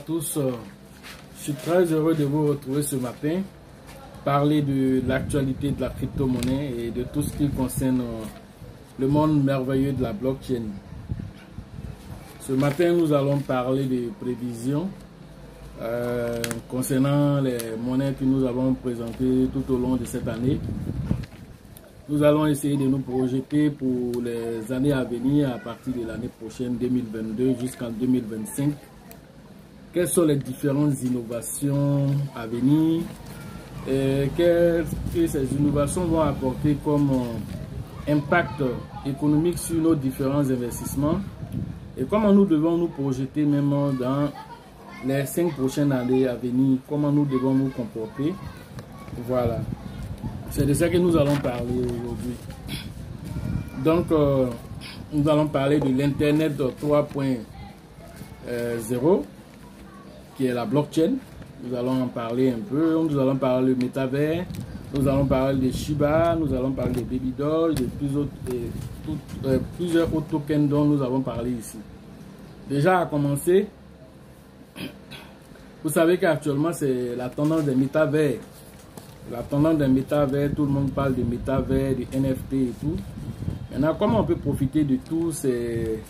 tous, je suis très heureux de vous retrouver ce matin, parler de l'actualité de la crypto-monnaie et de tout ce qui concerne le monde merveilleux de la blockchain. Ce matin, nous allons parler des prévisions concernant les monnaies que nous avons présentées tout au long de cette année. Nous allons essayer de nous projeter pour les années à venir à partir de l'année prochaine 2022 jusqu'en 2025. Quelles sont les différentes innovations à venir et qu'est-ce que ces innovations vont apporter comme impact économique sur nos différents investissements et comment nous devons nous projeter même dans les 5 prochaines années à venir, comment nous devons nous comporter. Voilà. C'est de ça que nous allons parler aujourd'hui. Donc, nous allons parler de l'Internet 3.0, qui est la blockchain. Nous allons en parler un peu. Nous allons parler du métavers. Nous allons parler de Shiba. Nous allons parler de Babydoll, de plusieurs autres tokens dont nous avons parlé ici. Déjà, à commencer, vous savez qu'actuellement, c'est la tendance des métavers. La tendance des métavers, tout le monde parle de métavers, de NFT et tout. Maintenant, comment on peut profiter de toutes ces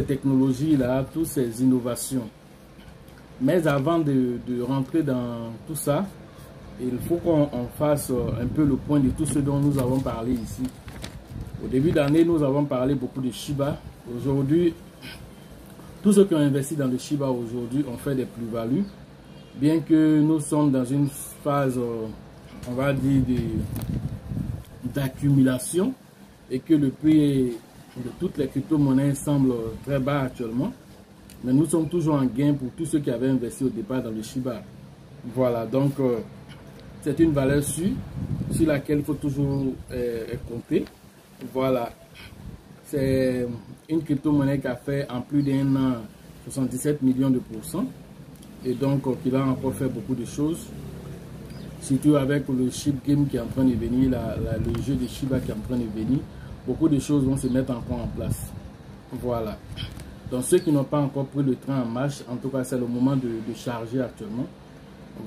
technologies-là, toutes ces innovations? Mais avant de rentrer dans tout ça, il faut qu'on fasse un peu le point de tout ce dont nous avons parlé ici. Au début d'année, nous avons parlé beaucoup de Shiba. Aujourd'hui, tous ceux qui ont investi dans le Shiba aujourd'hui ont fait des plus-values. Bien que nous sommes dans une phase, on va dire, d'accumulation et que le prix de toutes les crypto-monnaies semble très bas actuellement. Mais nous sommes toujours en gain pour tous ceux qui avaient investi au départ dans le Shiba. Voilà, donc c'est une valeur sûre sur laquelle il faut toujours compter. Voilà, c'est une crypto-monnaie qui a fait en plus d'un an 77 millions de pourcents. Et donc il a encore fait beaucoup de choses. Surtout avec le Shib Game qui est en train de venir, le jeu de Shiba qui est en train de venir. Beaucoup de choses vont se mettre encore en place. Voilà. Donc ceux qui n'ont pas encore pris le train en marche, en tout cas c'est le moment de charger actuellement.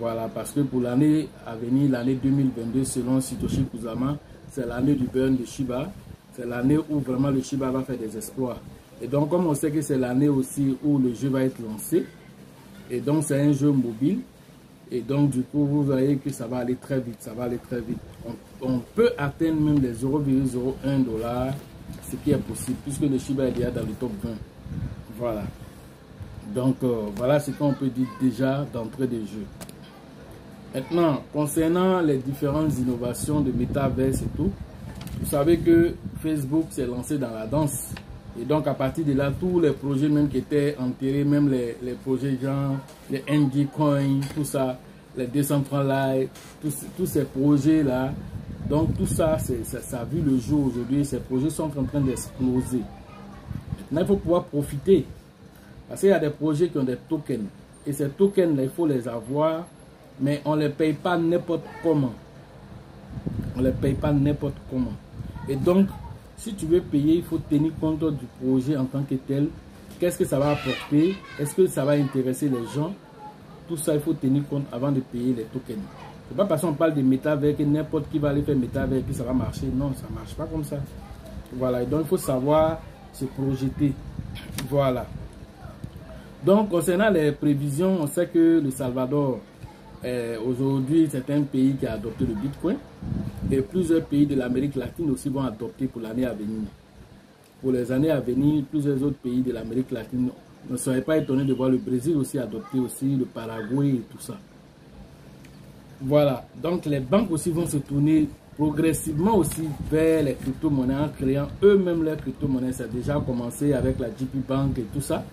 Voilà, parce que pour l'année à venir, l'année 2022, selon Satoshi Kusama, c'est l'année du burn de Shiba. C'est l'année où vraiment le Shiba va faire des exploits. Et donc comme on sait que c'est l'année aussi où le jeu va être lancé, et donc c'est un jeu mobile, et donc du coup vous voyez que ça va aller très vite, ça va aller très vite. On peut atteindre même les 0,01 $, ce qui est possible, puisque le Shiba est déjà dans le top 20. Voilà. Donc, voilà ce qu'on peut dire déjà d'entrée de jeu. Maintenant, concernant les différentes innovations de Metaverse et tout, vous savez que Facebook s'est lancé dans la danse. Et donc, à partir de là, tous les projets même qui étaient enterrés, même les projets genre, les NG Coin, tout ça, les Decentralized, tous ces projets-là, donc tout ça, ça a vu le jour aujourd'hui. Ces projets sont en train d'exploser. Maintenant, il faut pouvoir profiter. Parce qu'il y a des projets qui ont des tokens. Et ces tokens-là, il faut les avoir. Mais on ne les paye pas n'importe comment. On ne les paye pas n'importe comment. Et donc, si tu veux payer, il faut tenir compte du projet en tant que tel. Qu'est-ce que ça va apporter? Est-ce que ça va intéresser les gens? Tout ça, il faut tenir compte avant de payer les tokens. Ce n'est pas parce qu'on parle de métavers que n'importe qui va aller faire métavers et puis ça va marcher. Non, ça ne marche pas comme ça. Voilà. Et donc, il faut savoir se projeter. Voilà. Donc, concernant les prévisions, on sait que le Salvador, aujourd'hui, c'est un pays qui a adopté le Bitcoin. Et plusieurs pays de l'Amérique latine aussi vont adopter pour l'année à venir. Pour les années à venir, plusieurs autres pays de l'Amérique latine, ne soyez pas étonnés de voir le Brésil aussi adopter aussi, le Paraguay et tout ça. Voilà. Donc, les banques aussi vont se tourner progressivement aussi vers les crypto-monnaies en créant eux-mêmes leurs crypto-monnaies. Ça a déjà commencé avec la JP Bank et tout ça.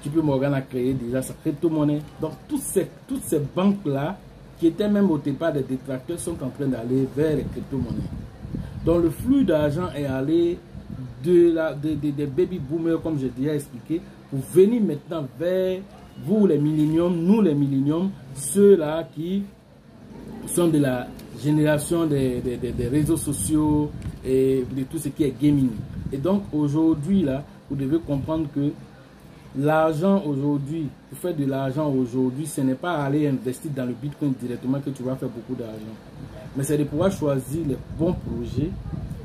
JP Morgan a créé déjà sa crypto-monnaie. Donc, toutes ces banques-là, qui étaient même au départ des détracteurs, sont en train d'aller vers les crypto-monnaies. Donc, le flux d'argent est allé des baby boomers, comme j'ai déjà expliqué, pour venir maintenant vers vous les milléniums, nous les milléniums, ceux-là qui sont de la génération des réseaux sociaux et de tout ce qui est gaming. Et donc, aujourd'hui, là, vous devez comprendre que L'argent aujourd'hui, pour faire de l'argent aujourd'hui, ce n'est pas aller investir dans le Bitcoin directement que tu vas faire beaucoup d'argent. Mais c'est de pouvoir choisir les bons projets.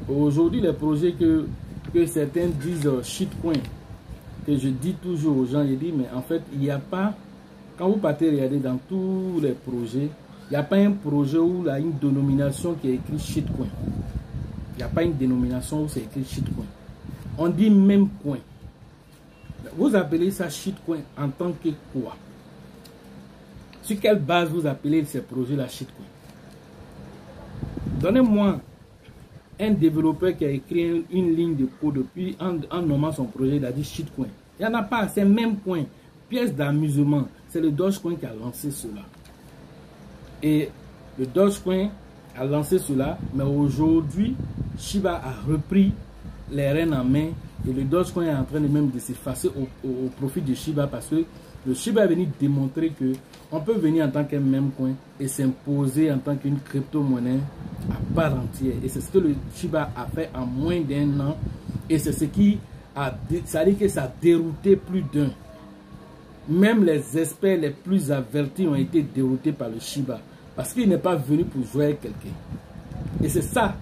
Aujourd'hui, les projets que certains disent shitcoin, que je dis toujours aux gens, je dis, mais en fait, il n'y a pas, quand vous partez regarder dans tous les projets, il n'y a pas un projet où il y a une dénomination qui est écrit shitcoin. Il n'y a pas une dénomination où c'est écrit shitcoin. On dit même coin. Vous appelez ça shitcoin en tant que quoi? Sur quelle base vous appelez ces projets-là shitcoin? Donnez-moi un développeur qui a écrit une ligne de code depuis en nommant son projet, il a dit shitcoin. Il n'y en a pas, c'est même coin. Pièce d'amusement. C'est le Dogecoin qui a lancé cela. Et le Dogecoin a lancé cela, mais aujourd'hui, Shiba a repris les rênes en main et le Dogecoin est en train de même de s'effacer au profit de Shiba parce que le Shiba est venu démontrer que on peut venir en tant qu'un même coin et s'imposer en tant qu'une crypto-monnaie à part entière. Et c'est ce que le Shiba a fait en moins d'un an et c'est ce qui a, ça dit que ça a dérouté plus d'un. Même les experts les plus avertis ont été déroutés par le Shiba parce qu'il n'est pas venu pour jouer avec quelqu'un. Et c'est ça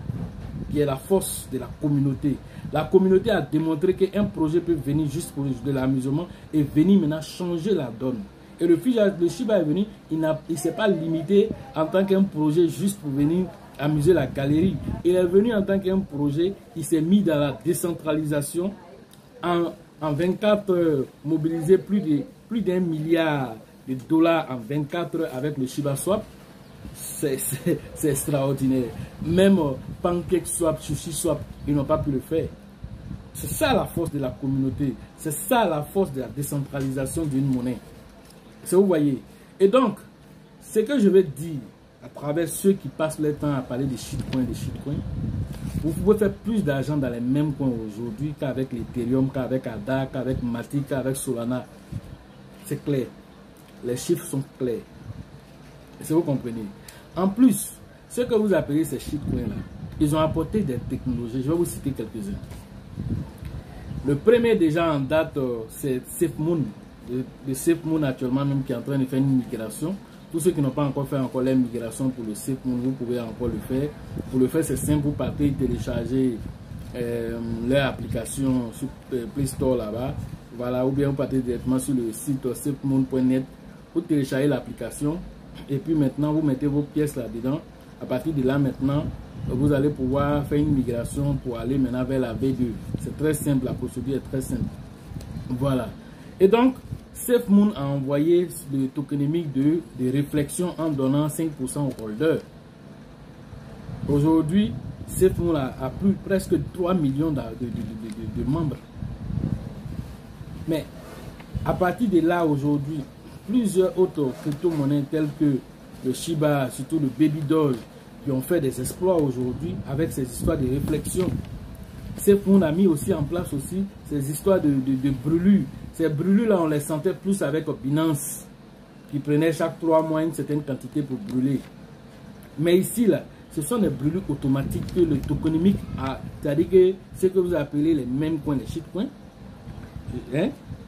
qui est la force de la communauté. La communauté a démontré qu'un projet peut venir juste pour de l'amusement et venir maintenant changer la donne. Et le Shiba est venu, il ne s'est pas limité en tant qu'un projet juste pour venir amuser la galerie. Il est venu en tant qu'un projet, il s'est mis dans la décentralisation. En 24 heures, mobilisé plus d'1 milliard de dollars en 24 heures avec le Shiba Swap. C'est extraordinaire. Même PancakeSwap, SushiSwap, ils n'ont pas pu le faire. C'est ça la force de la communauté. C'est ça la force de la décentralisation d'une monnaie. Vous voyez. Et donc, ce que je vais dire à travers ceux qui passent leur temps à parler de shitcoin, vous pouvez faire plus d'argent dans les mêmes coins aujourd'hui qu'avec l'Ethereum, qu'avec ADA, qu'avec Matic, qu'avec Solana. C'est clair. Les chiffres sont clairs. Si vous comprenez. En plus, ce que vous appelez ces shitcoins là, ils ont apporté des technologies. Je vais vous citer quelques-uns. Le premier déjà en date, c'est SafeMoon. Le SafeMoon actuellement même qui est en train de faire une migration. Tous ceux qui n'ont pas encore fait la migration pour le SafeMoon, vous pouvez encore le faire. Pour le faire, c'est simple. Vous partez télécharger leur application sur Play Store là-bas. Voilà, ou bien vous partez directement sur le site safemoon.net. Vous téléchargez l'application. Et puis maintenant, vous mettez vos pièces là-dedans. À partir de là, maintenant, vous allez pouvoir faire une migration pour aller maintenant vers la V2. C'est très simple, la procédure est très simple. Voilà. Et donc, SafeMoon a envoyé le tokenomique de réflexion en donnant 5% aux holders. Aujourd'hui, SafeMoon a plus presque 3 millions de membres. Mais à partir de là, aujourd'hui, plusieurs autres crypto-monnaies telles que le Shiba, surtout le Baby Doge, qui ont fait des exploits aujourd'hui avec ces histoires de réflexion. SafeMoon a mis aussi en place aussi ces histoires de brûlures. Ces brûlures-là, on les sentait plus avec Binance, qui prenait chaque 3 mois une certaine quantité pour brûler. Mais ici, là, ce sont des brûlures automatiques que le tokenomique a. C'est-à-dire que ce que vous appelez les mêmes coins, les shitcoins,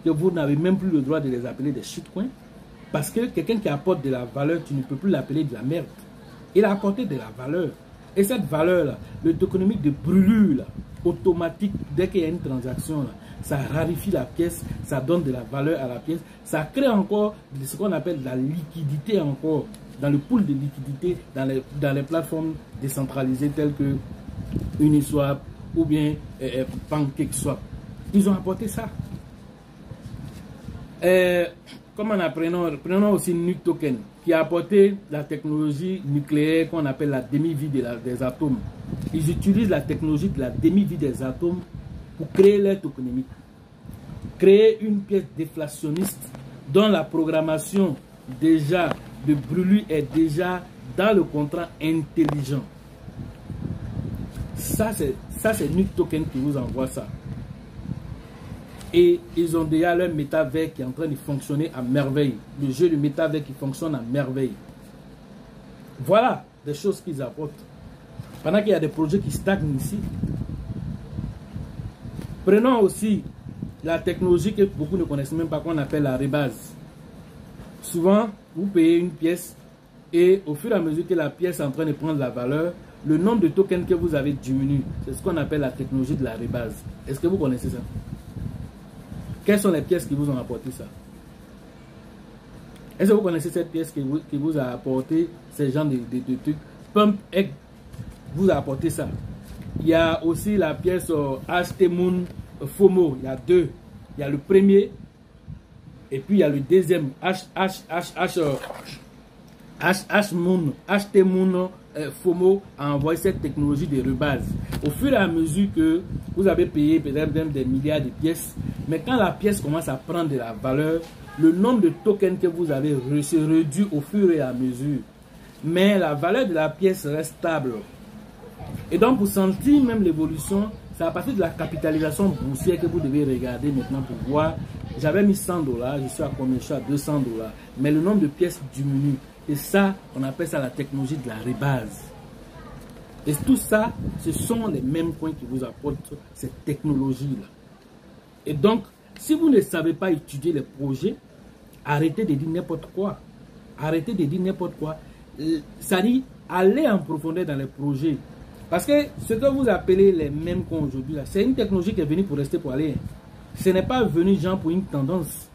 que vous n'avez même plus le droit de les appeler des shitcoins. Parce que quelqu'un qui apporte de la valeur, tu ne peux plus l'appeler de la merde. Il a apporté de la valeur. Et cette valeur-là, le tokenomique de brûlure, là, automatique, dès qu'il y a une transaction, là, ça raréfie la pièce, ça donne de la valeur à la pièce, ça crée encore ce qu'on appelle de la liquidité encore, dans le pool de liquidité, dans les plateformes décentralisées telles que Uniswap ou bien PancakeSwap. Ils ont apporté ça. Prenons aussi Nuke Token, qui a apporté la technologie nucléaire qu'on appelle la demi-vie des atomes. Ils utilisent la technologie de la demi-vie des atomes pour créer leur tokenomique. Créer une pièce déflationniste dont la programmation déjà de brûlure est déjà dans le contrat intelligent. Ça c'est Nuke Token qui vous envoie ça. Et ils ont déjà leur métavers qui est en train de fonctionner à merveille. Le jeu de métavers qui fonctionne à merveille. Voilà des choses qu'ils apportent. Pendant qu'il y a des projets qui stagnent ici. Prenons aussi la technologie que beaucoup ne connaissent même pas, qu'on appelle la rebase. Souvent, vous payez une pièce et au fur et à mesure que la pièce est en train de prendre la valeur, le nombre de tokens que vous avez diminue. C'est ce qu'on appelle la technologie de la rebase. Est-ce que vous connaissez ça? Quelles sont les pièces qui vous ont apporté ça? Est-ce que vous connaissez cette pièce qui vous a apporté ces genres de trucs? Pump Egg vous a apporté ça. Il y a aussi la pièce HT Moon FOMO. Il y a deux. Il y a le premier et puis il y a le deuxième. HT Moon FOMO a envoyé cette technologie de rebase. Au fur et à mesure que vous avez payé peut-être même des milliards de pièces, mais quand la pièce commence à prendre de la valeur, le nombre de tokens que vous avez se réduit au fur et à mesure. Mais la valeur de la pièce reste stable. Et donc pour sentir même l'évolution, c'est à partir de la capitalisation boursière que vous devez regarder maintenant pour voir. J'avais mis 100 $, je suis à combien? Je suis à 200 $. Mais le nombre de pièces diminue. Et ça, on appelle ça la technologie de la rebase. Et tout ça, ce sont les mêmes points qui vous apportent cette technologie-là. Et donc, si vous ne savez pas étudier les projets, arrêtez de dire n'importe quoi. Arrêtez de dire n'importe quoi. Ça dit, allez en profondeur dans les projets. Parce que ce que vous appelez les mêmes qu'aujourd'hui, c'est une technologie qui est venue pour rester pour aller. Ce n'est pas venu genre pour une tendance.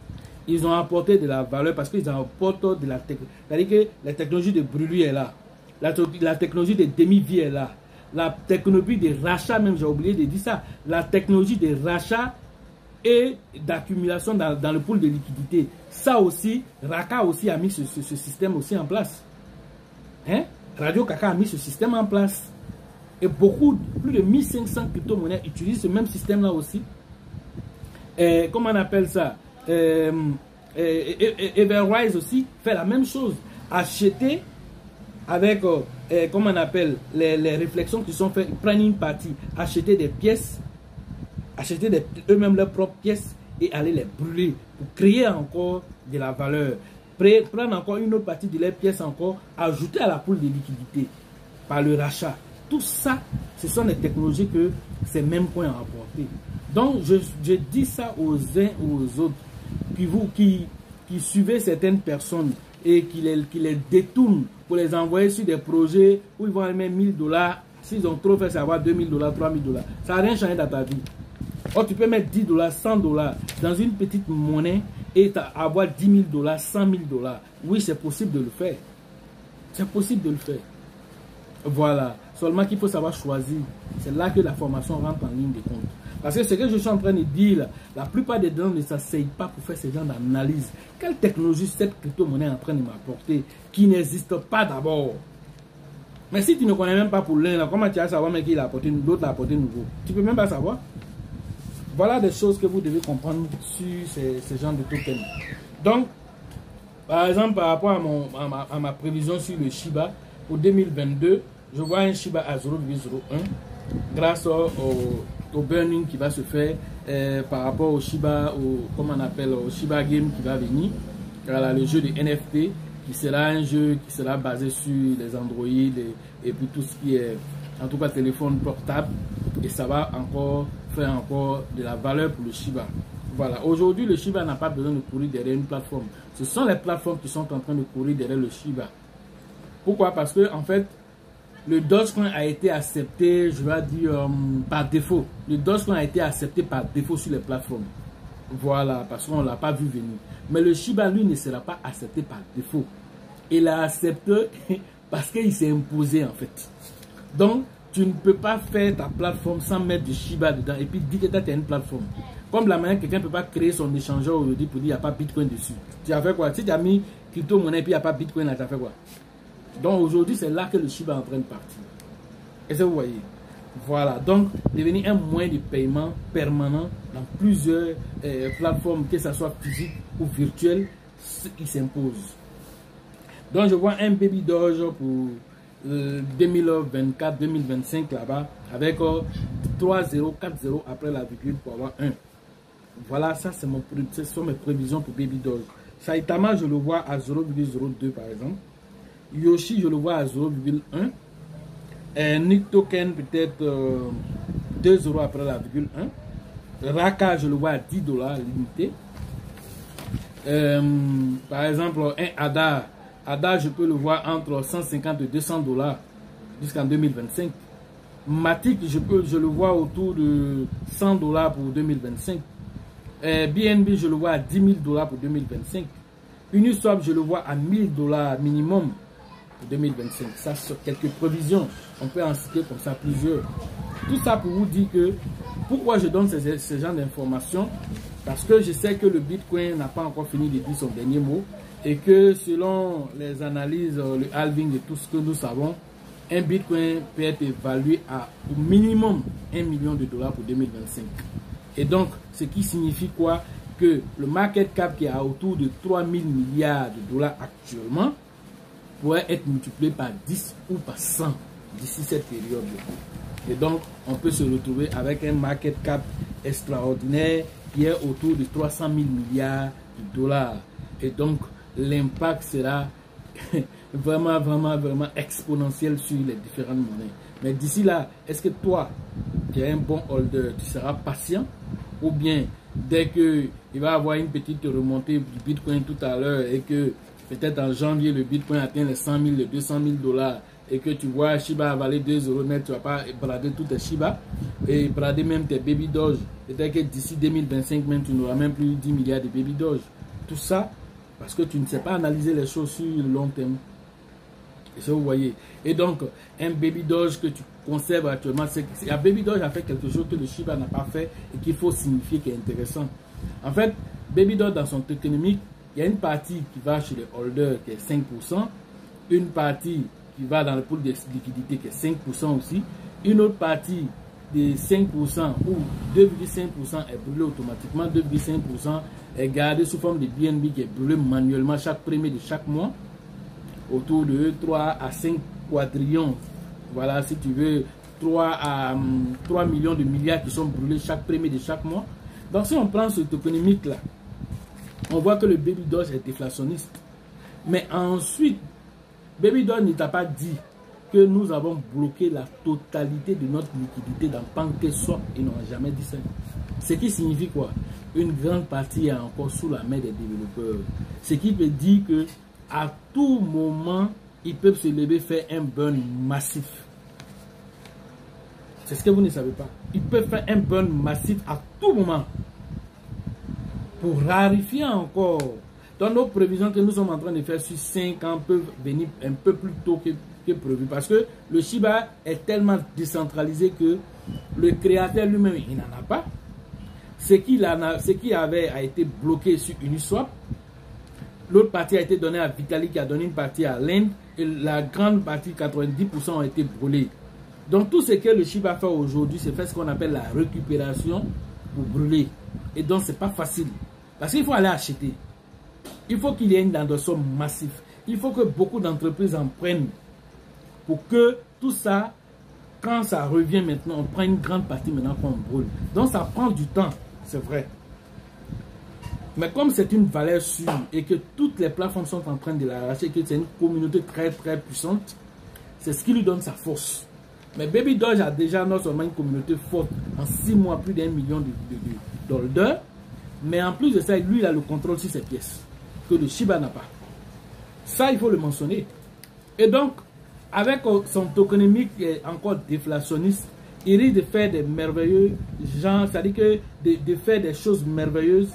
Ils ont apporté de la valeur parce qu'ils apportent de la technologie. C'est-à-dire que la technologie de brûlure est là. La technologie de demi-vie est là. La technologie de rachat, même j'ai oublié de dire ça. La technologie de rachat et d'accumulation dans le pool de liquidité. Ça aussi, Raka aussi a mis ce système aussi en place. Hein? Radio Kaka a mis ce système en place. Et plus de 1500 crypto-monnaies utilisent ce même système-là aussi. Comment on appelle ça? Everwise aussi fait la même chose. Acheter avec, comment on appelle, les réflexions qui sont faites, prendre une partie, acheter des pièces, acheter eux-mêmes leurs propres pièces et aller les brûler pour créer encore de la valeur. Prendre encore une autre partie de leurs pièces encore, ajouter à la pool de liquidité par le rachat. Tout ça, ce sont des technologies que ces mêmes points ont apporté. Donc, je dis ça aux uns ou aux autres qui suivez certaines personnes et qui les détournent pour les envoyer sur des projets où ils vont mettre 1000 $. S'ils ont trop fait savoir 2000 $, 3000 $. Ça n'a rien changé dans ta vie. Or, tu peux mettre 10 $, 100 $ dans une petite monnaie et avoir 10 000 $, 100 000 $. Oui, c'est possible de le faire. C'est possible de le faire. Voilà. Seulement qu'il faut savoir choisir. C'est là que la formation rentre en ligne de compte. Parce que ce que je suis en train de dire, là, la plupart des gens ne s'asseyent pas pour faire ce genre d'analyse. Quelle technologie cette crypto-monnaie est en train de m'apporter qui n'existe pas d'abord? Mais si tu ne connais même pas pour l'un, comment tu vas savoir mais qui l'a apporté, l'autre l'a apporté nouveau? Tu ne peux même pas savoir. Voilà des choses que vous devez comprendre sur ces genres de tokens. Donc, par exemple, par rapport à ma prévision sur le Shiba, pour 2022, je vois un Shiba à 0,01 grâce au burning qui va se faire par rapport au Shiba, comment on appelle, au Shiba Game qui va venir. Voilà, le jeu de NFT qui sera un jeu qui sera basé sur les Android et puis tout ce qui est, en tout cas, téléphone portable. Et ça va encore faire encore de la valeur pour le Shiba. Voilà, aujourd'hui, le Shiba n'a pas besoin de courir derrière une plateforme. Ce sont les plateformes qui sont en train de courir derrière le Shiba. Pourquoi? Parce que, en fait, le Dogecoin a été accepté, je vais dire, par défaut. Le Dogecoin a été accepté par défaut sur les plateformes. Voilà, parce qu'on ne l'a pas vu venir. Mais le Shiba, lui, ne sera pas accepté par défaut. Il a accepté parce qu'il s'est imposé, en fait. Donc, tu ne peux pas faire ta plateforme sans mettre du Shiba dedans et puis dire que tu as une plateforme. Comme la manière que quelqu'un ne peut pas créer son échangeur aujourd'hui pour dire qu'il n'y a pas Bitcoin dessus. Tu as fait quoi? Si tu as mis crypto-monnaie et puis il n'y a pas Bitcoin là, tu as fait quoi? Donc aujourd'hui, c'est là que le Shiba est en train de partir. Est-ce que vous voyez? Voilà, donc devenir un moyen de paiement permanent dans plusieurs plateformes, que ce soit physique ou virtuel, il s'impose. Donc je vois un Baby Doge pour 2024-2025 là-bas, avec 3,0, 4,0 après la virgule pour avoir 1. Voilà, ça ce sont mes prévisions pour Baby Doge. Saitama, je le vois à 0,02 par exemple. Yoshi, je le vois à 0,1. Nick Token, peut-être 2 € après la virgule 1. Raka, je le vois à 10 $ limité. Par exemple, un ADA, je peux le voir entre 150 et 200 $ jusqu'en 2025. Matic, je le vois autour de 100 $ pour 2025. BNB, je le vois à 10 000 $ pour 2025. Uniswap, je le vois à 1000 $ minimum pour 2025. Ça, sur quelques provisions. On peut en citer comme ça plusieurs. Tout ça pour vous dire que, pourquoi je donne ce genre d'informations? Parce que je sais que le Bitcoin n'a pas encore fini de dire son dernier mot. Et que selon les analyses, le halving et tout ce que nous savons, un Bitcoin peut être évalué à au minimum 1 million de $ pour 2025. Et donc, ce qui signifie quoi? Que le market cap qui est à autour de 3 000 milliards de $ actuellement pourrait être multiplié par 10 ou par 100 d'ici cette période. Et donc, on peut se retrouver avec un market cap extraordinaire qui est autour de 300 000 milliards de $. Et donc, l'impact sera vraiment exponentiel sur les différentes monnaies. Mais d'ici là, est-ce que toi, qui es un bon holder, tu seras patient? Ou bien, dès qu'il va y avoir une petite remontée du Bitcoin tout à l'heure et que peut-être en janvier, le Bitcoin atteint les 100 000, les 200 000 $ et que tu vois Shiba avaler 2 € net, tu ne vas pas brader tous tes Shiba et brader même tes Baby Doge. Peut-être que d'ici 2025, même, tu n'auras même plus 10 milliards de Baby Doge. Tout ça, parce que tu ne sais pas analyser les choses sur le long terme. Et ça, vous voyez. Et donc, un Baby Doge que tu conserves actuellement, c'est que un Baby Doge a fait quelque chose que le Shiba n'a pas fait et qu'il faut signifier qui est intéressant. En fait, Baby Doge, dans son tokenomique, il y a une partie qui va chez les holders qui est 5%, une partie qui va dans le pool de liquidité qui est 5% aussi, une autre partie de 5% ou 2,5% est brûlée automatiquement, 2,5% est gardé sous forme de BNB qui est brûlé manuellement chaque premier de chaque mois, autour de 3 à 5 quadrillions. Voilà, si tu veux, 3 millions de milliards qui sont brûlés chaque premier de chaque mois. Donc si on prend ce tokenomique là, on voit que le Baby Doge est déflationniste. Mais ensuite, Baby Doge ne t'a pas dit que nous avons bloqué la totalité de notre liquidité dans PancakeSwap. Ils n'ont jamais dit ça. Ce qui signifie quoi? Une grande partie est encore sous la main des développeurs. Ce qui veut dire que à tout moment, ils peuvent se lever faire un burn massif. C'est ce que vous ne savez pas. Ils peuvent faire un burn massif à tout moment pour rarifier encore. Dans nos prévisions que nous sommes en train de faire sur 5 ans peuvent venir un peu plus tôt que prévu. Parce que le Shiba est tellement décentralisé que le créateur lui-même, il n'en a pas. Ce qui avait a été bloqué sur Uniswap. L'autre partie a été donnée à Vitalik, qui a donné une partie à l'Inde. Et la grande partie, 90%, ont été brûlés. Donc tout ce que le Shiba fait aujourd'hui, c'est faire ce qu'on appelle la récupération pour brûler. Et donc c'est pas facile. Parce qu'il faut aller acheter. Il faut qu'il y ait une endossement massif. Il faut que beaucoup d'entreprises en prennent. Pour que tout ça, quand ça revient maintenant, on prend une grande partie maintenant qu'on brûle. Donc ça prend du temps, c'est vrai. Mais comme c'est une valeur sûre et que toutes les plateformes sont en train de l'arracher, que c'est une communauté très puissante, c'est ce qui lui donne sa force. Mais Baby Doge a déjà non seulement une communauté forte, en 6 mois plus d'1 million de $, mais en plus de ça, lui il a le contrôle sur ses pièces, que le Shiba n'a pas. Ça, il faut le mentionner. Et donc, avec son tokenomique qui est encore déflationniste, il risque de faire des merveilleux gens, c'est-à-dire que de faire des choses merveilleuses,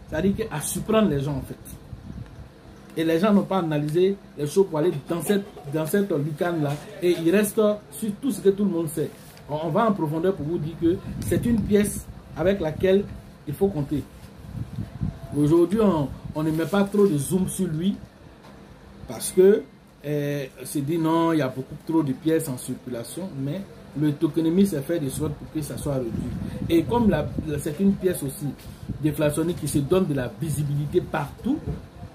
c'est-à-dire à surprendre les gens en fait. Et les gens n'ont pas analysé les choses pour aller dans cette lucane-là. Et il reste sur tout ce que tout le monde sait. On va en profondeur pour vous dire que c'est une pièce avec laquelle il faut compter. Aujourd'hui, on ne met pas trop de zoom sur lui parce que se dit non, il y a beaucoup trop de pièces en circulation, mais le tokenomique s'est fait de sorte pour que ça soit réduit. Et comme c'est une pièce aussi déflationniste qui se donne de la visibilité partout,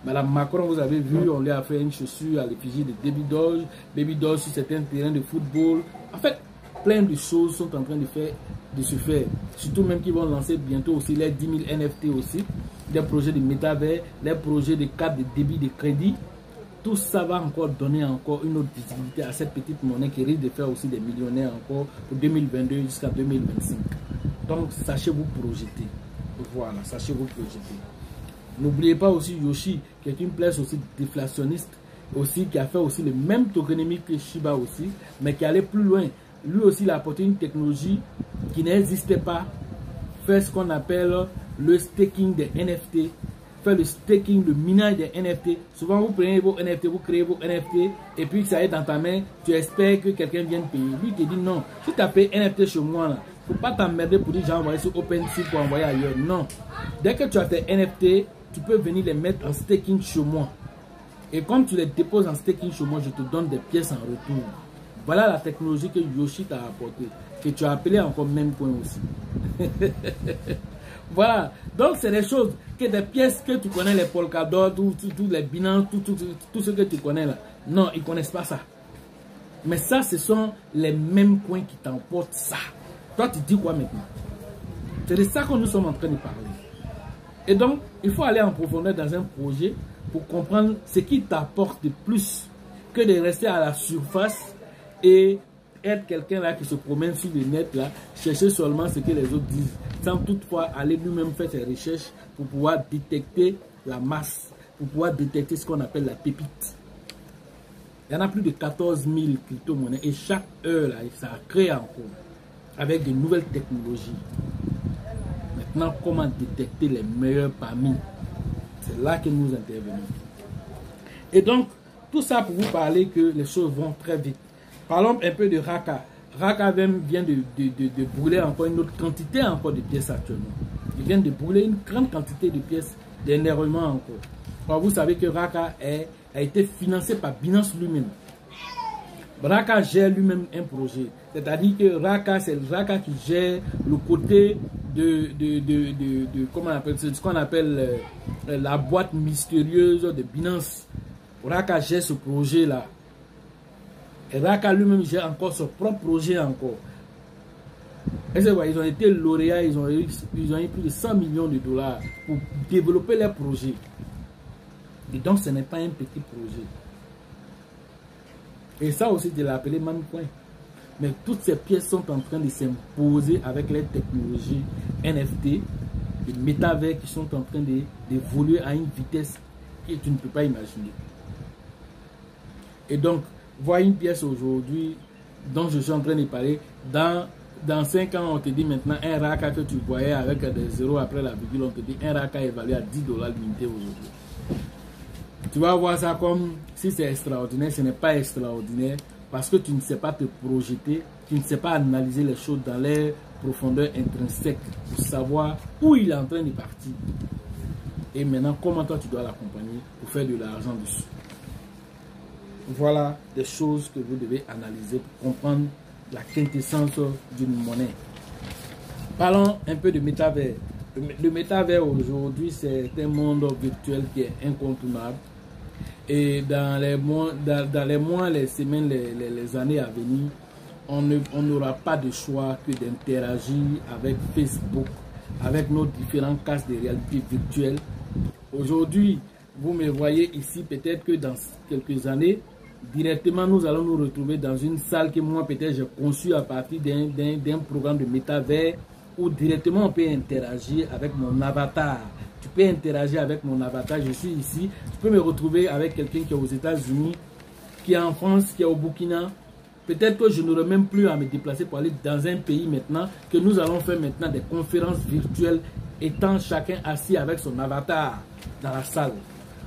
Madame Macron, vous avez vu, on lui a fait une chaussure à l'effigie de Baby Doge, Baby Doge sur certains terrains de football. En fait, plein de choses sont en train de se faire. Surtout même qu'ils vont lancer bientôt aussi les 10 000 NFT aussi, des projets de métavers, les projets de cartes de débit de crédit. Tout ça va encore donner encore une autre visibilité à cette petite monnaie qui risque de faire aussi des millionnaires encore pour 2022 jusqu'à 2025. Donc, sachez vous projeter. Voilà, sachez vous projeter. N'oubliez pas aussi Yoshi, qui est une place aussi déflationniste, aussi, qui a fait aussi le même tokenomique que Shiba aussi, mais qui allait plus loin. Lui aussi, il a apporté une technologie qui n'existait pas. Fait ce qu'on appelle le staking des NFT. Fait le staking, le minage des NFT. Souvent, vous prenez vos NFT, vous créez vos NFT, et puis ça est dans ta main, tu espères que quelqu'un vienne payer. Lui, te dit non. Si tu as payé NFT chez moi, là, faut pas t'emmerder pour dire j'ai envoyé sur OpenSea pour envoyer ailleurs. Non. Dès que tu as tes NFT, tu peux venir les mettre en staking chez moi. Et quand tu les déposes en staking chez moi, je te donne des pièces en retour. Voilà la technologie que Yoshi t'a apportée, que tu as appelé encore même point aussi. Voilà. Donc, c'est des choses, que des pièces que tu connais, les Polkadot, tous les Binance, tout ce que tu connais là. Non, ils ne connaissent pas ça. Mais ça, ce sont les mêmes coins qui t'emportent ça. Toi, tu dis quoi maintenant? C'est de ça que nous sommes en train de parler. Et donc, il faut aller en profondeur dans un projet pour comprendre ce qui t'apporte de plus que de rester à la surface et être quelqu'un là qui se promène sur le net là, chercher seulement ce que les autres disent, sans toutefois aller lui-même faire ses recherches pour pouvoir détecter la masse, pour pouvoir détecter ce qu'on appelle la pépite. Il y en a plus de 14 000 crypto-monnaies et chaque heure là, ça crée encore avec de nouvelles technologies. Maintenant, comment détecter les meilleurs parmi? C'est là que nous intervenons. Et donc, tout ça pour vous parler que les choses vont très vite. Parlons un peu de Raka. Raka vient de brûler encore une autre quantité encore de pièces actuellement. Il vient de brûler une grande quantité de pièces d'énervement encore. Alors, vous savez que Raka a été financé par Binance lui-même. Raka gère lui-même un projet. C'est-à-dire que Raka, c'est Raka qui gère le côté comment on appelle ce qu'on appelle la boîte mystérieuse de Binance. Raka gère ce projet-là. Et Raka lui-même gère encore son propre projet encore. Et c'est vrai, ils ont été lauréats, ils ont eu plus de 100 millions de dollars pour développer leur projet. Et donc ce n'est pas un petit projet. Et ça aussi, je l'ai appelé Mancoin. Mais toutes ces pièces sont en train de s'imposer avec les technologies NFT, les métavers qui sont en train d'évoluer à une vitesse que tu ne peux pas imaginer. Et donc, voir une pièce aujourd'hui dont je suis en train de parler, dans 5 ans, on te dit maintenant un Raka que tu voyais avec des zéros après la virgule, on te dit un Raka évalué à $10 l'unité aujourd'hui. Tu vas voir ça comme si c'est extraordinaire, ce n'est pas extraordinaire parce que tu ne sais pas te projeter, tu ne sais pas analyser les choses dans les profondeurs intrinsèques pour savoir où il est en train de partir. Et maintenant, comment toi tu dois l'accompagner pour faire de l'argent dessus. Voilà des choses que vous devez analyser pour comprendre la quintessence d'une monnaie. Parlons un peu de métavers. Le métavers aujourd'hui, c'est un monde virtuel qui est incontournable. Et dans les mois, les semaines, les années à venir, on n'aura pas de choix que d'interagir avec Facebook, avec nos différents casques de réalité virtuelle. Aujourd'hui, vous me voyez ici, peut-être que dans quelques années, directement, nous allons nous retrouver dans une salle que moi, peut-être, j'ai conçue à partir d'un programme de métavers où directement on peut interagir avec mon avatar. Tu peux interagir avec mon avatar, je suis ici. Tu peux me retrouver avec quelqu'un qui est aux États-Unis, qui est en France, qui est au Burkina. Peut-être que je n'aurai même plus à me déplacer pour aller dans un pays maintenant, que nous allons faire maintenant des conférences virtuelles, étant chacun assis avec son avatar dans la salle.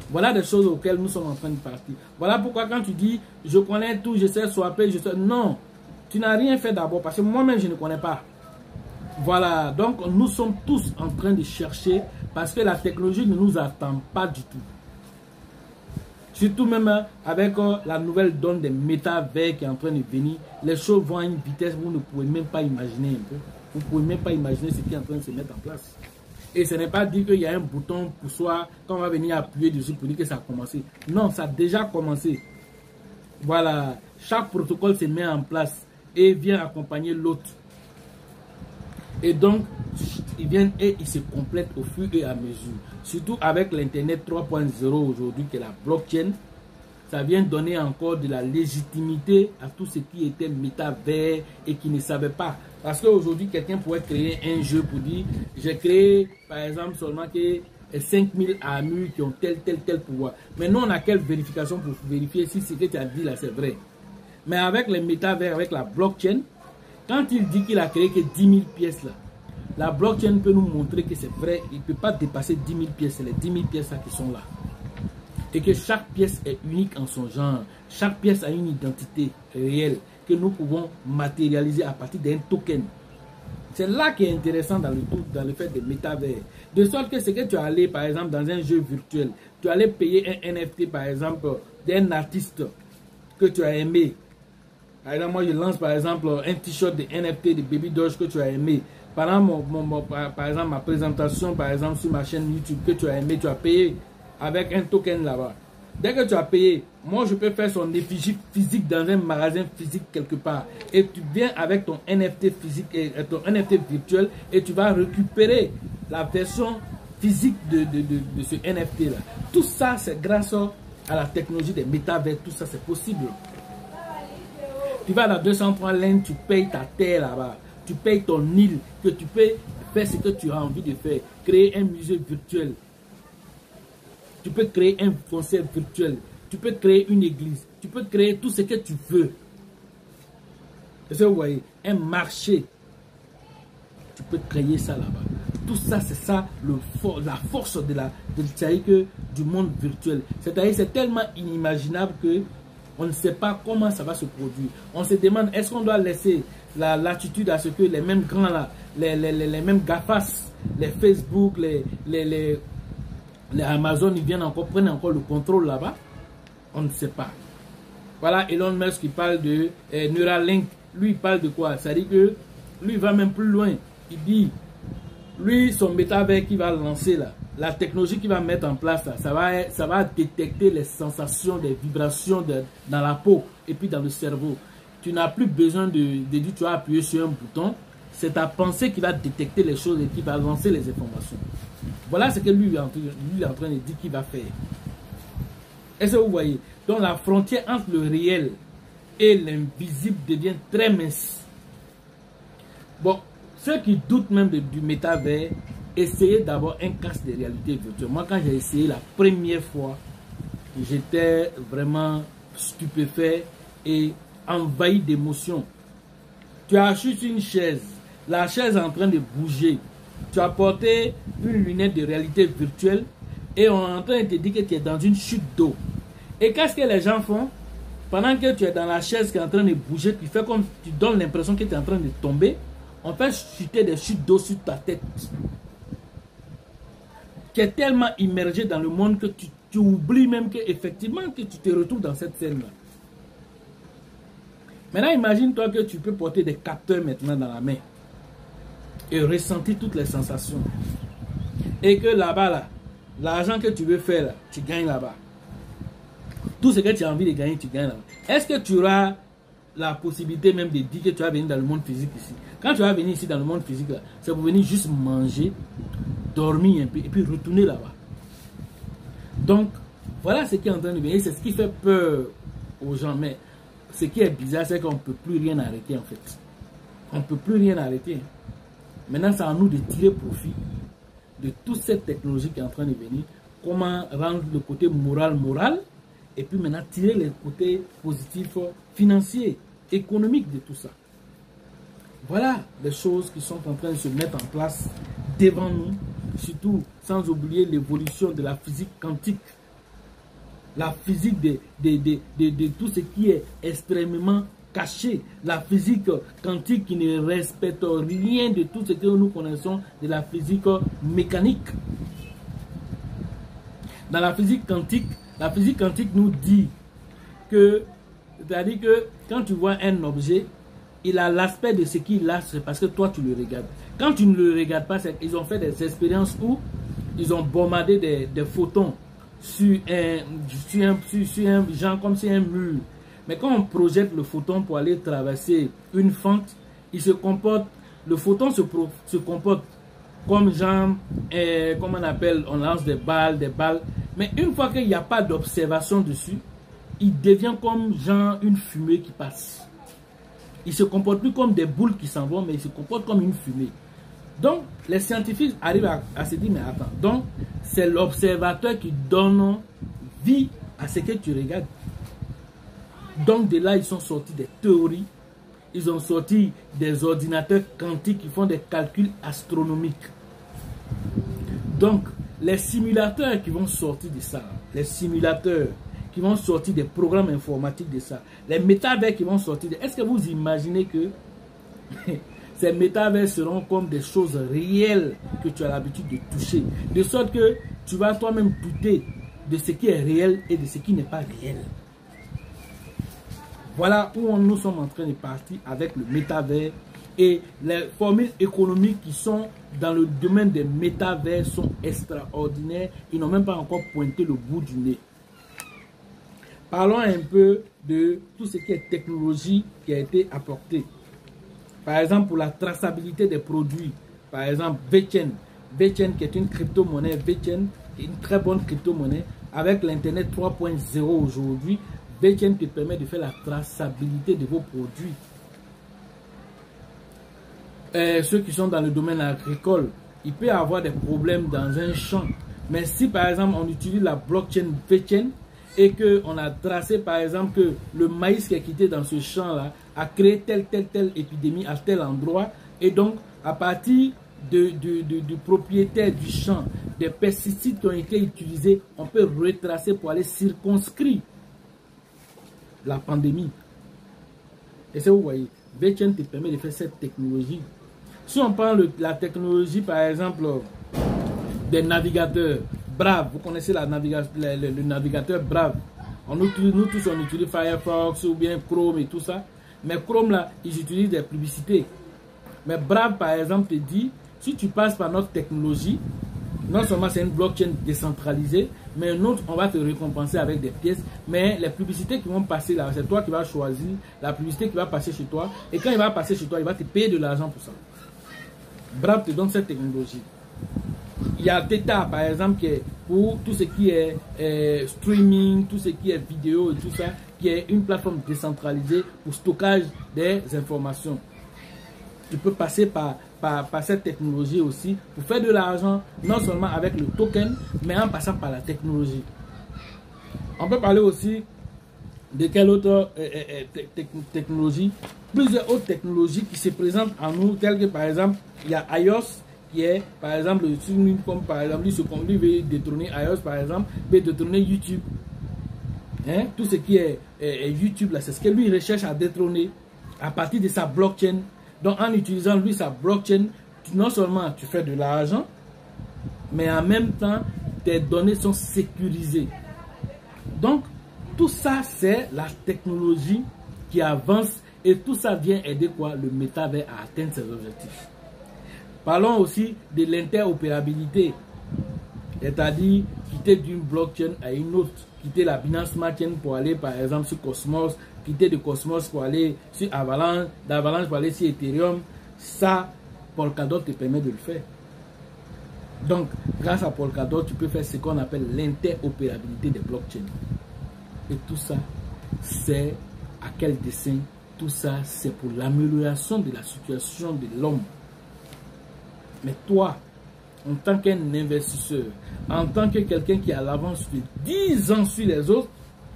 Voilà des choses auxquelles nous sommes en train de partir. Voilà pourquoi quand tu dis, je connais tout, je sais swapper, je sais... Non, tu n'as rien fait d'abord, parce que moi-même, je ne connais pas. Voilà, donc nous sommes tous en train de chercher, parce que la technologie ne nous attend pas du tout. Surtout même avec la nouvelle donne des métavers qui est en train de venir, les choses vont à une vitesse que vous ne pouvez même pas imaginer un peu. Vous ne pouvez même pas imaginer ce qui est en train de se mettre en place. Et ce n'est pas dire qu'il y a un bouton pour soi, quand on va venir appuyer dessus pour dire que ça a commencé. Non, ça a déjà commencé. Voilà, chaque protocole se met en place et vient accompagner l'autre. Et donc, ils viennent et ils se complètent au fur et à mesure. Surtout avec l'Internet 3.0 aujourd'hui, qui est la blockchain. ça vient donner encore de la légitimité à tout ce qui était métavers et qui ne savait pas. Parce qu'aujourd'hui, quelqu'un pourrait créer un jeu pour dire, j'ai créé par exemple seulement que 5000 armures qui ont tel pouvoir. Mais nous, on a quelle vérification pour vérifier si ce que tu as dit là, c'est vrai? Mais avec les métavers, avec la blockchain, quand il dit qu'il a créé que 10 000 pièces là, la blockchain peut nous montrer que c'est vrai. Il ne peut pas dépasser 10 000 pièces. C'est les 10 000 pièces là qui sont là. Et que chaque pièce est unique en son genre. Chaque pièce a une identité réelle que nous pouvons matérialiser à partir d'un token. C'est là qui est intéressant dans le fait des métavers. De sorte que ce que tu allais, par exemple, dans un jeu virtuel, tu allais payer un NFT, par exemple, d'un artiste que tu as aimé. Par exemple, moi, je lance, par exemple, un t-shirt de NFT de Baby Doge que tu as aimé. Par exemple, ma présentation, par exemple, sur ma chaîne YouTube que tu as aimé, tu as payé avec un token là-bas. Dès que tu as payé, moi, je peux faire son effigie physique dans un magasin physique quelque part. Et tu viens avec ton NFT physique et ton NFT virtuel et tu vas récupérer la version physique de ce NFT là. Tout ça, c'est grâce à la technologie des métavers. Tout ça, c'est possible. Tu vas dans 203 Lane, tu payes ta terre là-bas. Tu payes ton île, que tu peux faire ce que tu as envie de faire. Créer un musée virtuel. Tu peux créer un concert virtuel. Tu peux créer une église. Tu peux créer tout ce que tu veux. Est-ce que vous voyez? Un marché. Tu peux créer ça là-bas. Tout ça, c'est ça la force du monde virtuel. C'est-à-dire, c'est tellement inimaginable que on ne sait pas comment ça va se produire. On se demande, est-ce qu'on doit laisser la latitude à ce que les mêmes grands là, les mêmes GAFAS, les Facebook, les Amazon, ils viennent encore, prennent encore le contrôle là-bas? On ne sait pas. Voilà, Elon Musk qui parle de Neuralink. Lui, il parle de quoi? Ça dit que lui, il va même plus loin. Il dit, lui, son métavers qu'il va lancer là, la technologie qu'il va mettre en place là, ça va détecter les sensations, les vibrations dans la peau et puis dans le cerveau. Tu n'as plus besoin de dire tu vas appuyer sur un bouton. C'est ta pensée qui va détecter les choses et qui va lancer les informations. Voilà ce que lui est en train de dire qu'il va faire. Est-ce que vous voyez? Donc la frontière entre le réel et l'invisible devient très mince. Bon, ceux qui doutent même du métavers, essayez d'abord un casque de réalité virtuelle. Moi, quand j'ai essayé la première fois, j'étais vraiment stupéfait et envahi d'émotions. Tu as juste une chaise, la chaise est en train de bouger. Tu as porté une lunette de réalité virtuelle et on est en train de te dire que tu es dans une chute d'eau. Et qu'est-ce que les gens font? Pendant que tu es dans la chaise qui est en train de bouger, tu fais comme tu donnes l'impression que tu es en train de tomber. On fait chuter des chutes d'eau sur ta tête. Tu es tellement immergé dans le monde que tu oublies même que effectivement que tu te retrouves dans cette scène-là. Maintenant, imagine-toi que tu peux porter des capteurs maintenant dans la main et ressentir toutes les sensations. Et que là-bas, là, l'argent que tu veux faire, là, tu gagnes là-bas. Tout ce que tu as envie de gagner, tu gagnes là-bas. Est-ce que tu auras la possibilité même de dire que tu vas venir dans le monde physique ici? Quand tu vas venir ici dans le monde physique, c'est pour venir juste manger, dormir un peu et puis retourner là-bas. Donc, voilà ce qui est en train de venir. C'est ce qui fait peur aux gens. Mais ce qui est bizarre, c'est qu'on ne peut plus rien arrêter en fait. On ne peut plus rien arrêter. Maintenant, c'est à nous de tirer profit de toute cette technologie qui est en train de venir. Comment rendre le côté moral. Et puis maintenant, tirer les côtés positifs, financiers, économiques de tout ça. Voilà les choses qui sont en train de se mettre en place devant nous. Surtout, sans oublier l'évolution de la physique quantique. La physique de tout ce qui est extrêmement caché. La physique quantique qui ne respecte rien de tout ce que nous connaissons de la physique mécanique. Dans la physique quantique nous dit que, c'est-à-dire que quand tu vois un objet, il a l'aspect de ce qu'il a, c'est parce que toi tu le regardes. Quand tu ne le regardes pas, ils ont fait des expériences où ils ont bombardé des photons sur un genre comme sur un mur. Mais quand on projette le photon pour aller traverser une fente, le photon se comporte comme genre, comme on appelle, on lance des balles. Mais une fois qu'il n'y a pas d'observation dessus, il devient comme genre une fumée qui passe. Il se comporte plus comme des boules qui s'en vont, mais il se comporte comme une fumée. Donc, les scientifiques arrivent à se dire, mais attends, donc c'est l'observateur qui donne vie à ce que tu regardes. Donc, de là, ils sont sortis des théories, ils ont sorti des ordinateurs quantiques qui font des calculs astronomiques. Donc, les simulateurs qui vont sortir de ça, les simulateurs qui vont sortir des programmes informatiques de ça, les métavers qui vont sortir de... Est-ce que vous imaginez que ces métavers seront comme des choses réelles que tu as l'habitude de toucher, de sorte que tu vas toi-même douter de ce qui est réel et de ce qui n'est pas réel. Voilà où nous sommes en train de partir avec le métavers, et les formules économiques qui sont dans le domaine des métavers sont extraordinaires. Ils n'ont même pas encore pointé le bout du nez. Parlons un peu de tout ce qui est technologie qui a été apportée. Par exemple, pour la traçabilité des produits. Par exemple, VeChain. VeChain qui est une crypto-monnaie. VeChain est une très bonne crypto-monnaie. Avec l'Internet 3.0 aujourd'hui, VeChain te permet de faire la traçabilité de vos produits. Ceux qui sont dans le domaine agricole, il peut y avoir des problèmes dans un champ. Mais si par exemple on utilise la blockchain VeChain et qu'on a tracé par exemple que le maïs qui est quitté dans ce champ-là a créé telle épidémie à tel endroit, et donc à partir du propriétaire du champ, des pesticides qui ont été utilisés, on peut retracer pour aller circonscrire la pandémie. Et ça, vous voyez, VeChain te permet de faire cette technologie. Si on prend la technologie, par exemple, des navigateurs Brave, vous connaissez le navigateur Brave. Nous tous, on utilise Firefox ou bien Chrome et tout ça. Mais Chrome, là, ils utilisent des publicités. Mais Brave, par exemple, te dit, si tu passes par notre technologie, non seulement c'est une blockchain décentralisée, mais nous, on va te récompenser avec des pièces. Mais les publicités qui vont passer là, c'est toi qui vas choisir la publicité qui va passer chez toi. Et quand il va passer chez toi, il va te payer de l'argent pour ça. Brave te donne cette technologie. Il y a Theta, par exemple, qui est pour tout ce qui est streaming, tout ce qui est vidéo et tout ça, qui est une plateforme décentralisée pour stockage des informations. Tu peux passer par cette technologie aussi pour faire de l'argent, non seulement avec le token, mais en passant par la technologie. On peut parler aussi de quelle autre technologie, plusieurs autres technologies qui se présentent à nous, telles que par exemple, il y a iOS, qui est par exemple, comme par exemple, lui veut détrôner iOS, par exemple, veut détrôner YouTube. Hein? Tout ce qui est YouTube, là, c'est ce que lui recherche à détrôner à partir de sa blockchain. Donc, en utilisant lui sa blockchain, non seulement tu fais de l'argent, mais en même temps, tes données sont sécurisées. Donc, tout ça, c'est la technologie qui avance, et tout ça vient aider quoi? Le métavers à atteindre ses objectifs. Parlons aussi de l'interopérabilité, c'est-à-dire quitter d'une blockchain à une autre, quitter la Binance Smart Chain pour aller par exemple sur Cosmos, quitter de Cosmos pour aller sur Avalanche, d'Avalanche pour aller sur Ethereum. Ça, Polkadot te permet de le faire. Donc, grâce à Polkadot, tu peux faire ce qu'on appelle l'interopérabilité des blockchains. Et tout ça, c'est à quel dessein? Tout ça, c'est pour l'amélioration de la situation de l'homme. Mais toi, en tant qu'un investisseur, en tant que quelqu'un qui a l'avance de 10 ans sur les autres,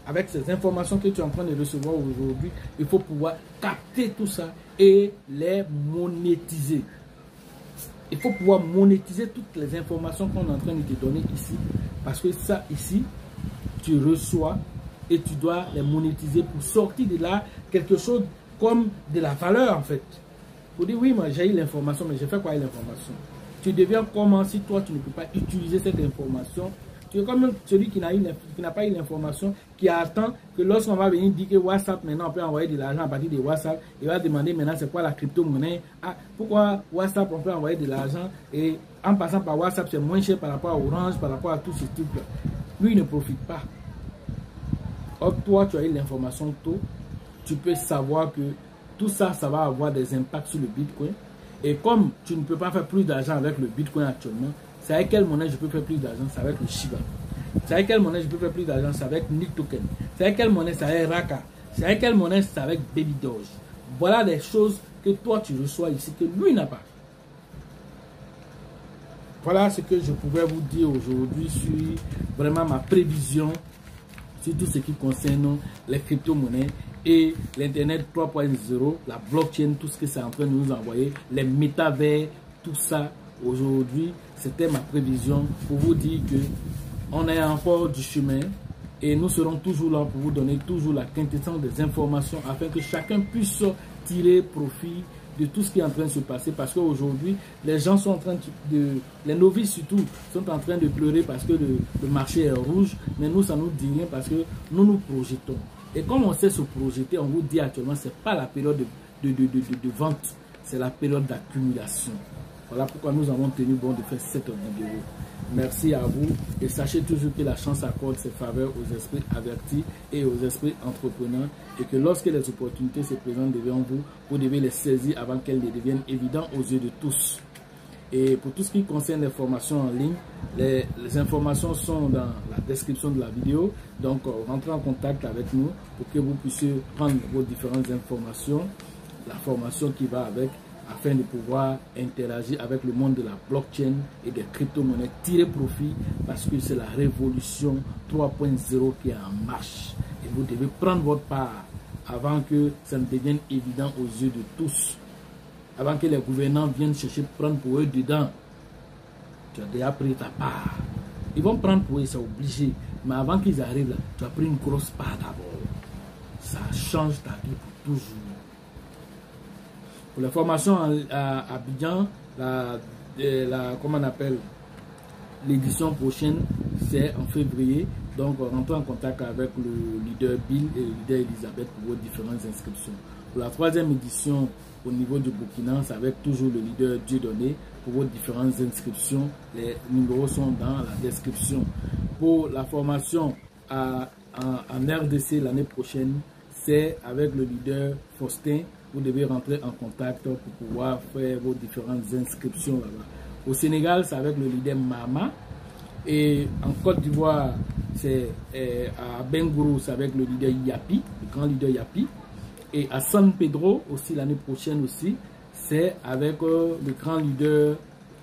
avec ces informations que tu es en train de recevoir aujourd'hui, il faut pouvoir capter tout ça et les monétiser. Il faut pouvoir monétiser toutes les informations qu'on est en train de te donner ici. Parce que ça, ici, tu reçois et tu dois les monétiser pour sortir de là quelque chose comme de la valeur en fait. Vous dites, oui, moi j'ai eu l'information, mais j'ai fait quoi avec l'information? Tu deviens comment si toi tu ne peux pas utiliser cette information? Tu es comme celui qui n'a pas eu l'information, qui attend que lorsqu'on va venir dire que WhatsApp, maintenant on peut envoyer de l'argent à partir de WhatsApp, il va demander maintenant c'est quoi la crypto-monnaie? Ah, pourquoi WhatsApp on peut envoyer de l'argent et en passant par WhatsApp c'est moins cher par rapport à Orange, par rapport à tout ce truc-là. Lui il ne profite pas. Or toi tu as eu l'information tôt, tu peux savoir que tout ça, ça va avoir des impacts sur le Bitcoin. Et comme tu ne peux pas faire plus d'argent avec le Bitcoin actuellement, c'est avec quelle monnaie je peux faire plus d'argent? C'est avec le Shiba. C'est avec quelle monnaie je peux faire plus d'argent? C'est avec Nick Token. C'est avec quelle monnaie? C'est avec Raka. C'est avec quelle monnaie? C'est avec Baby Doge. Voilà des choses que toi tu reçois ici que lui n'a pas. Voilà ce que je pouvais vous dire aujourd'hui sur vraiment ma prévision sur tout ce qui concerne les crypto-monnaies et l'Internet 3.0, la blockchain, tout ce que c'est en train de nous envoyer, les métavers, tout ça. Aujourd'hui, c'était ma prévision pour vous dire que on est encore du chemin et nous serons toujours là pour vous donner toujours la quintessence des informations afin que chacun puisse tirer profit de tout ce qui est en train de se passer, parce qu'aujourd'hui, les gens sont en train les novices surtout, sont en train de pleurer parce que le marché est rouge, mais nous, ça nous dit rien parce que nous nous projetons. Et comme on sait se projeter, on vous dit actuellement, ce n'est pas la période de vente, c'est la période d'accumulation. Voilà pourquoi nous avons tenu bon de faire cette vidéo. Merci à vous et sachez toujours que la chance accorde ses faveurs aux esprits avertis et aux esprits entrepreneurs et que lorsque les opportunités se présentent devant vous, vous devez les saisir avant qu'elles ne deviennent évidentes aux yeux de tous. Et pour tout ce qui concerne les formations en ligne, les informations sont dans la description de la vidéo. Donc, rentrez en contact avec nous pour que vous puissiez prendre vos différentes informations, la formation qui va avec, afin de pouvoir interagir avec le monde de la blockchain et des crypto-monnaies, tirer profit parce que c'est la révolution 3.0 qui est en marche. Et vous devez prendre votre part avant que ça ne devienne évident aux yeux de tous. Avant que les gouvernants viennent chercher prendre pour eux dedans. Tu as déjà pris ta part. Ils vont prendre pour eux, c'est obligé. Mais avant qu'ils arrivent là, tu as pris une grosse part d'abord. Ça change ta vie pour toujours. Pour la formation à Abidjan, comment on appelle, l'édition prochaine, c'est en février. Donc, rentrez en contact avec le leader Bill et le leader Elisabeth pour vos différentes inscriptions. Pour la troisième édition, au niveau du Burkina, c'est avec toujours le leader Dieudonné pour vos différentes inscriptions. Les numéros sont dans la description. Pour la formation en RDC l'année prochaine, c'est avec le leader Faustin. Vous devez rentrer en contact pour pouvoir faire vos différentes inscriptions là-bas. Au Sénégal, c'est avec le leader Mama. Et en Côte d'Ivoire, c'est à Bengourou, c'est avec le leader Yapi, le grand leader Yapi. Et à San Pedro, aussi l'année prochaine aussi, c'est avec le grand leader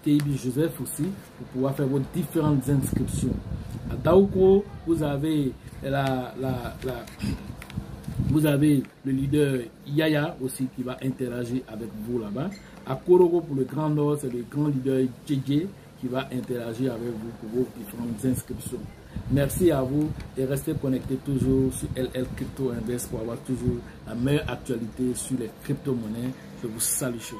TIB Joseph aussi, pour pouvoir faire vos différentes inscriptions. À Daoukro, vous avez vous avez le leader Yaya aussi qui va interagir avec vous là-bas. À Korogo, pour le Grand Nord, c'est le grand leader JJ qui va interagir avec vous pour vos différentes inscriptions. Merci à vous et restez connectés toujours sur LL Crypto Invest pour avoir toujours la meilleure actualité sur les crypto-monnaies. Je vous salue chaud.